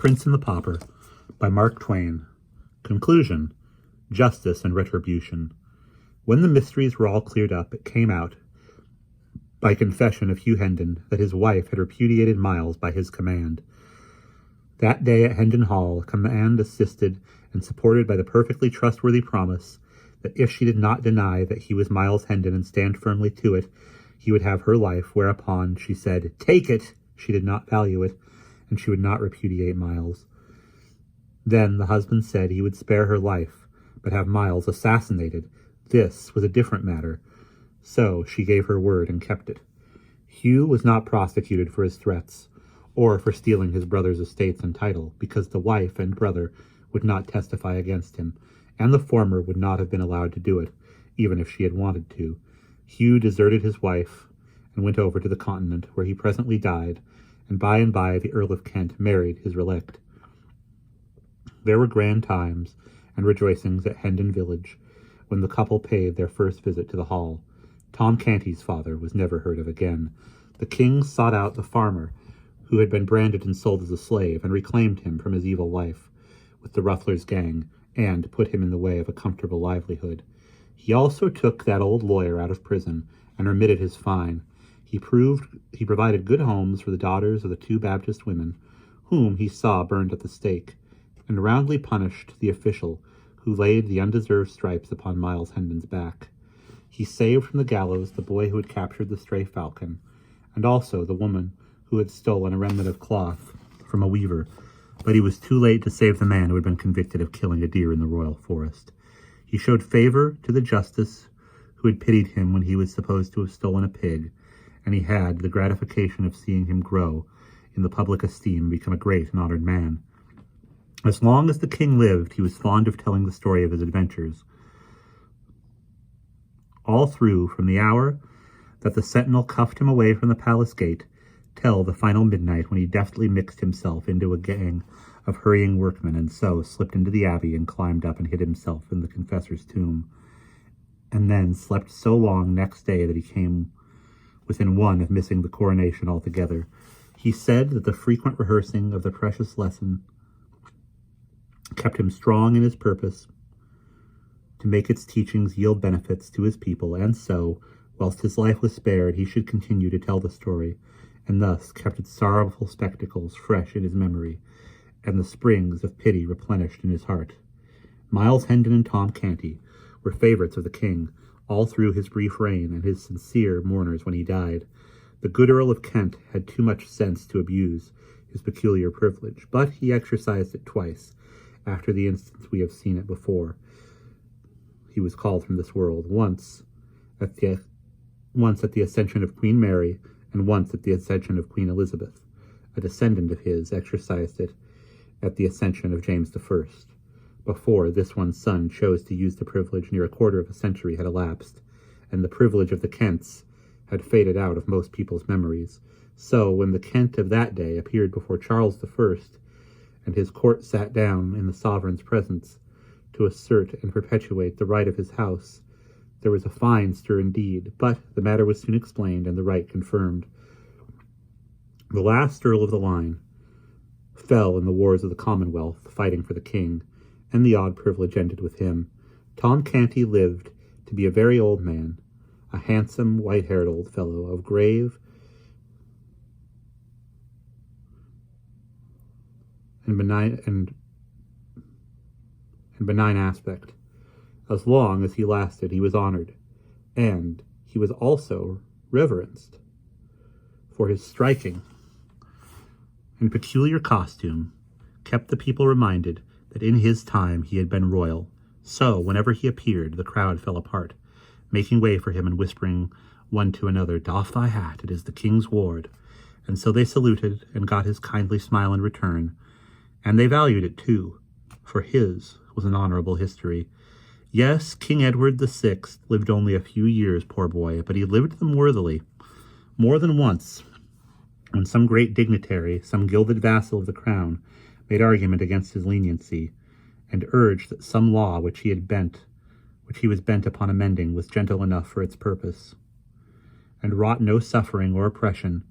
Prince and the Pauper by Mark Twain. Conclusion: Justice and Retribution. When the mysteries were all cleared up, it came out, by confession of Hugh Hendon, that his wife had repudiated Miles by his command. That day at Hendon Hall, a command assisted and supported by the perfectly trustworthy promise that if she did not deny that he was Miles Hendon and stand firmly to it, he would have her life, whereupon she said, "Take it!" She did not value it, and she would not repudiate Miles. Then the husband said he would spare her life, but have Miles assassinated. This was a different matter. So she gave her word and kept it. Hugh was not prosecuted for his threats, or for stealing his brother's estates and title, because the wife and brother would not testify against him, and the former would not have been allowed to do it, even if she had wanted to. Hugh deserted his wife and went over to the continent, where he presently died, and by the Earl of Kent married his relict. There were grand times and rejoicings at Hendon village when the couple paid their first visit to the hall. Tom Canty's father was never heard of again. The king sought out the farmer who had been branded and sold as a slave, and reclaimed him from his evil life with the Ruffler's gang, and put him in the way of a comfortable livelihood. He also took that old lawyer out of prison and remitted his fine. He provided good homes for the daughters of the 2 Baptist women, whom he saw burned at the stake, and roundly punished the official who laid the undeserved stripes upon Miles Hendon's back. He saved from the gallows the boy who had captured the stray falcon, and also the woman who had stolen a remnant of cloth from a weaver, but he was too late to save the man who had been convicted of killing a deer in the royal forest. He showed favor to the justice who had pitied him when he was supposed to have stolen a pig, and he had the gratification of seeing him grow in the public esteem and become a great and honored man. As long as the king lived, he was fond of telling the story of his adventures, all through, from the hour that the sentinel cuffed him away from the palace gate till the final midnight, when he deftly mixed himself into a gang of hurrying workmen, and so slipped into the abbey and climbed up and hid himself in the confessor's tomb, and then slept so long next day that he came within one of missing the coronation altogether. He said that the frequent rehearsing of the precious lesson kept him strong in his purpose to make its teachings yield benefits to his people, and so, whilst his life was spared, he should continue to tell the story, and thus kept its sorrowful spectacles fresh in his memory, and the springs of pity replenished in his heart. Miles Hendon and Tom Canty were favorites of the king all through his brief reign, and his sincere mourners when he died. The good Earl of Kent had too much sense to abuse his peculiar privilege, but he exercised it twice, after the instance we have seen it before. He was called from this world, once at the accession of Queen Mary, and once at the accession of Queen Elizabeth. A descendant of his exercised it at the accession of James I. Before this one's son chose to use the privilege, near a quarter of a century had elapsed, and the privilege of the Kents had faded out of most people's memories. So, when the Kent of that day appeared before Charles I, and his court sat down in the sovereign's presence to assert and perpetuate the right of his house, there was a fine stir indeed, but the matter was soon explained and the right confirmed. The last Earl of the line fell in the wars of the Commonwealth, fighting for the king, and the odd privilege ended with him. Tom Canty lived to be a very old man, a handsome, white-haired old fellow of grave and benign aspect. As long as he lasted, he was honored, and he was also reverenced for his striking and peculiar costume, kept the people reminded that in his time he had been royal. So, whenever he appeared, the crowd fell apart, making way for him and whispering one to another, "Doff thy hat, it is the king's ward." And so they saluted and got his kindly smile in return, and they valued it too, for his was an honorable history. Yes, King Edward VI lived only a few years, poor boy, but he lived them worthily. More than once, when some great dignitary, some gilded vassal of the crown, made argument against his leniency, and urged that some law which he was bent upon amending was gentle enough for its purpose, and wrought no suffering or oppression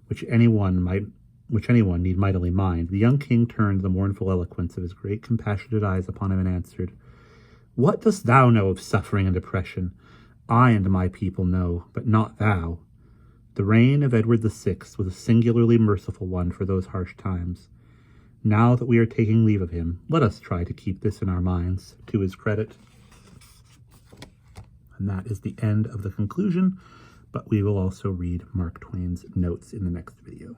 which any one which anyone need mightily mind, the young king turned the mournful eloquence of his great compassionate eyes upon him and answered, "What dost thou know of suffering and oppression? I and my people know, but not thou." The reign of Edward VI was a singularly merciful one for those harsh times. Now that we are taking leave of him, let us try to keep this in our minds, to his credit. And that is the end of the conclusion, but we will also read Mark Twain's notes in the next video.